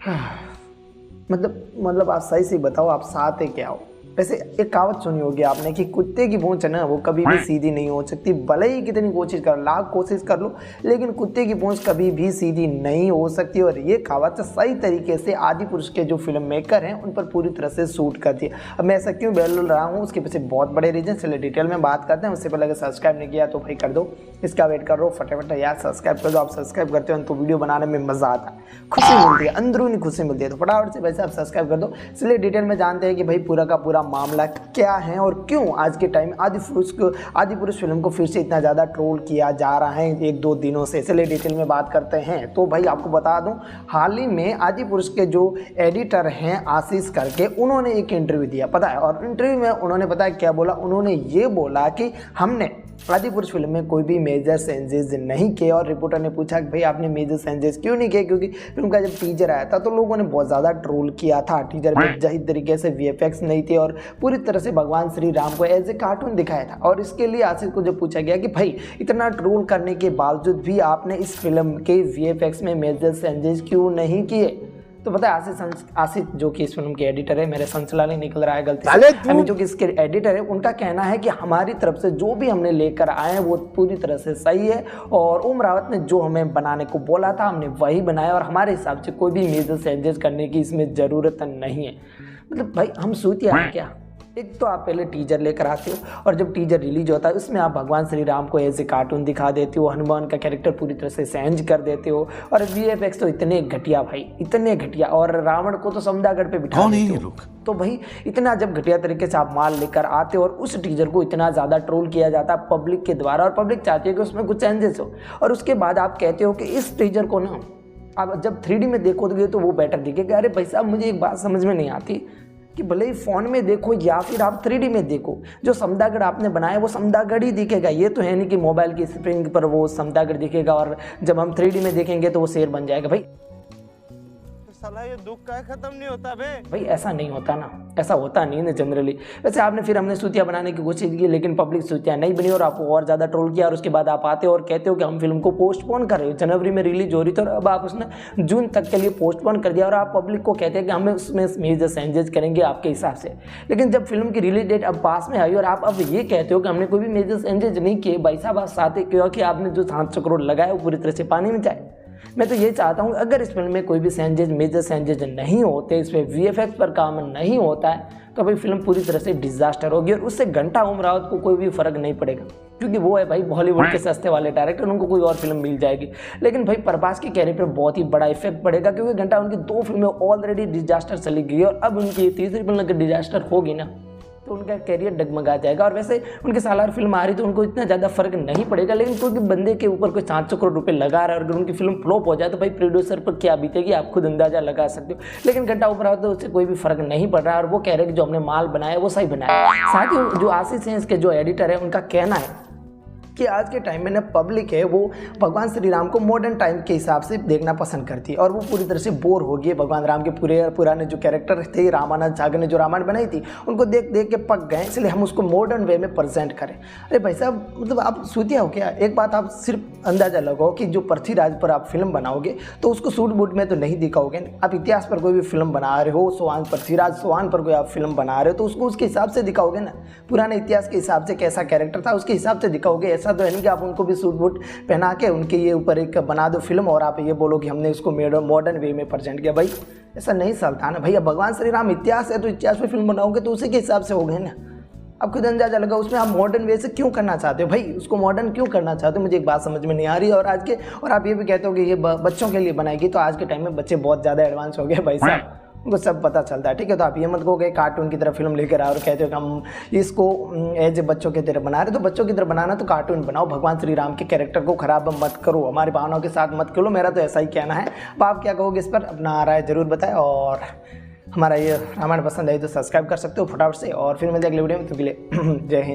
मतलब आप सही से बताओ, आप साथ है क्या हो? वैसे एक कहावत सुनी होगी आपने कि कुत्ते की पूंछ है ना वो कभी भी सीधी नहीं हो सकती, भले ही कितनी कोशिश कर, लाख कोशिश कर लो, लेकिन कुत्ते की पूंछ कभी भी सीधी नहीं हो सकती। और ये कहावत सही तरीके से आदिपुरुष के जो फिल्म मेकर हैं उन पर पूरी तरह से सूट करती है। अब मैं ऐसा क्यों बोल रहा हूँ, उसके पीछे बहुत बड़े रीजन, चलिए डिटेल में बात करते हैं। उससे पहले अगर सब्सक्राइब नहीं किया तो भाई कर दो, इसका वेट कर रहा हूँ, फटाफट यार सब्सक्राइब कर दो। आप सब्सक्राइब करते हो तो वीडियो बनाने में मजा आता है, खुशी मिलती है, अंदरूनी खुशी मिलती है, तो फटाफट से वैसे आप सब्सक्राइब कर दो। इसलिए डिटेल में जानते हैं कि भाई पूरा का पूरा मामला क्या है और क्यों आज के टाइम आदिपुरुष फिल्म को फिर से इतना ज़्यादा ट्रोल किया जा रहा है एक दो दिनों से। इसलिए डिटेल में बात करते हैं। तो भाई आपको बता दूं, हाल ही में आदिपुरुष के जो एडिटर हैं आशीष करके, उन्होंने एक इंटरव्यू दिया, पता है, और इंटरव्यू में उन्होंने पता है क्या बोला, उन्होंने ये बोला कि हमने आदिपुरुष फिल्म में कोई भी मेजर चेंजेस नहीं किए। और रिपोर्टर ने पूछा कि भाई आपने मेजर चेंजेस क्यों नहीं किए, क्योंकि फिल्म का जब टीजर आया था तो लोगों ने बहुत ज़्यादा ट्रोल किया था। टीजर में सही तरीके से वीएफएक्स नहीं थे और पूरी तरह से भगवान श्री राम को एज ए कार्टून दिखाया था। और इसके लिए आशिष को जब पूछा गया कि भाई इतना ट्रोल करने के बावजूद भी आपने इस फिल्म के वीएफएक्स में मेजर चेंजेस क्यों नहीं किए, तो पता है आशिष जो कि इस फिल्म के एडिटर है, मेरे संचला नहीं निकल रहा है गलती से, जो कि इसके एडिटर है, उनका कहना है कि हमारी तरफ से जो भी हमने लेकर आए हैं वो पूरी तरह से सही है और ओम रावत ने जो हमें बनाने को बोला था हमने वही बनाया और हमारे हिसाब से कोई भी मेजर चेंजेस करने की इसमें ज़रूरत नहीं है। मतलब भाई हम सूतिया हैं क्या? एक तो आप पहले टीजर लेकर आते हो और जब टीजर रिलीज होता है उसमें आप भगवान श्री राम को एज ए कार्टून दिखा देते हो, हनुमान का कैरेक्टर पूरी तरह से चेंज कर देते हो और वीएफएक्स तो इतने घटिया भाई, इतने घटिया, और रावण को तो समदागढ़ पे बिठा देते हो। तो भाई इतना जब घटिया तरीके से आप माल लेकर आते हो और उस टीजर को इतना ज़्यादा ट्रोल किया जाता है पब्लिक के द्वारा और पब्लिक चाहती है कि उसमें कुछ चेंजेस हो, और उसके बाद आप कहते हो कि इस टीजर को ना आप जब 3D में देखोगे तो वो बेटर दिखेगा। अरे भाई साहब, मुझे एक बात समझ में नहीं आती कि भले ही फ़ोन में देखो या फिर आप 3D में देखो, जो समदागढ़ आपने बनाया वो समदागढ़ ही दिखेगा। ये तो है नहीं कि मोबाइल की स्क्रीन पर वो समदागढ़ दिखेगा और जब हम 3D में देखेंगे तो वो शेर बन जाएगा। भाई साला ये दुख का खत्म नहीं होता बे। भाई ऐसा नहीं होता ना, ऐसा होता नहीं ना जनरली। वैसे आपने फिर हमने सूतिया बनाने की कोशिश की लेकिन पब्लिक सूतिया नहीं बनी और आपको और ज़्यादा ट्रोल किया और उसके बाद आप आते हो और कहते हो कि हम फिल्म को पोस्टपोन कर रहे हो। जनवरी में रिलीज हो रही थी और अब आप उसने जून तक के लिए पोस्टपोन कर दिया और आप पब्लिक को कहते हैं कि हमें उसमें मेजर चेंजेस करेंगे आपके हिसाब से। लेकिन जब फिल्म की रिलीज डेट अब पास में आई और आप अब ये कहते हो कि हमने कोई भी मेजर चेंजेस नहीं किए, भाई साहब आप साथ क्योंकि आपने जो 700 करोड़ लगाया वो पूरी तरह से पानी में जाए। मैं तो ये चाहता हूँ अगर इस फिल्म में कोई भी मेजर चेंजेज नहीं होते, इसमें वीएफएक्स पर काम नहीं होता है, तो भाई फिल्म पूरी तरह से डिजास्टर होगी और उससे घंटा ओम रावत को कोई भी फर्क नहीं पड़ेगा, क्योंकि वो है भाई बॉलीवुड के सस्ते वाले डायरेक्टर, उनको कोई और फिल्म मिल जाएगी। लेकिन भाई प्रभास के कैरेक्टर पर बहुत ही बड़ा इफेक्ट पड़ेगा, क्योंकि घंटा उनकी 2 फिल्में ऑलरेडी डिजास्टर चली गई और अब उनकी तीसरी फिल्म अगर डिजास्टर होगी ना तो उनका कैरियर डगमगा जाएगा। और वैसे उनके सालार फिल्म आ रही तो उनको इतना ज़्यादा फर्क नहीं पड़ेगा, लेकिन कोई बंदे के ऊपर कोई 700 करोड़ रुपए लगा रहा है और अगर उनकी फिल्म फ्लॉप हो जाए तो भाई प्रोड्यूसर पर क्या बीतेगी आप खुद अंदाजा लगा सकते हो। लेकिन घंटा ऊपर आओ तो उससे कोई भी फर्क नहीं पड़ रहा है और वो कह रहे हैं कि जो हमने माल बनाया वो सही बनाया। साथ ही जो आशीष हैं इसके जो एडिटर है उनका कहना है कि आज के टाइम में ना पब्लिक है वो भगवान श्री राम को मॉडर्न टाइम के हिसाब से देखना पसंद करती है और वो पूरी तरह से बोर हो गई है। भगवान राम के पुराने जो कैरेक्टर थे, रामानंद सागर ने जो रामायण बनाई थी उनको देख देख के पक गए, इसलिए हम उसको मॉडर्न वे में प्रेजेंट करें। अरे भाई साहब, मतलब आप सूतिया हो क्या? एक बात आप सिर्फ अंदाज़ा लगाओ कि जो पृथ्वीराज पर आप फिल्म बनाओगे तो उसको सूट बूट में तो नहीं दिखाओगे। आप इतिहास पर कोई भी फिल्म बना रहे हो, पृथ्वीराज चौहान पर कोई आप फिल्म बना रहे हो तो उसको उसके हिसाब से दिखाओगे ना, पुराने इतिहास के हिसाब से कैसा कैरेक्टर था उसके हिसाब से दिखाओगे। ऐसा तो है नहीं कि आप उनको भी सूट बूट पहना के उनके ये ऊपर एक बना दो फिल्म और आप ये बोलो कि हमने इसको मॉडर्न वे में प्रेजेंट किया। भाई ऐसा नहीं चलता ना भैया, भगवान श्री राम इतिहास है तो इतिहास पे फिल्म बनाओगे तो उसी के हिसाब से हो गए ना। अब खुद अंदाजा लगा उसमें आप मॉडर्न वे से क्यों करना चाहते हो, भाई उसको मॉडर्न क्यों करना चाहते हो, मुझे एक बात समझ में नहीं आ रही। और आप ये भी कहते हो कि ये बच्चों के लिए बनाएगी, तो आज के टाइम में बच्चे बहुत ज़्यादा एडवांस हो गए भाई साहब, उनको सब पता चलता है। ठीक है, तो आप ये मत कहो कि कार्टून की तरह फिल्म लेकर आओ और कहते हो कि हम इसको एज ए बच्चों की तरह बना रहे, तो बच्चों की तरह बनाना तो कार्टून बनाओ, भगवान श्री राम के कैरेक्टर को खराब मत करो, हमारी भावनाओं के साथ मत करो। मेरा तो ऐसा ही कहना है। अब आप क्या कहोगे इस पर, अपना राय जरूर बताएं और हमारा ये रामायण पसंद आई तो सब्सक्राइब कर सकते हो फटाफट से। और फिर मिलते हैं अगले वीडियो में, तो के लिए जय हिंद।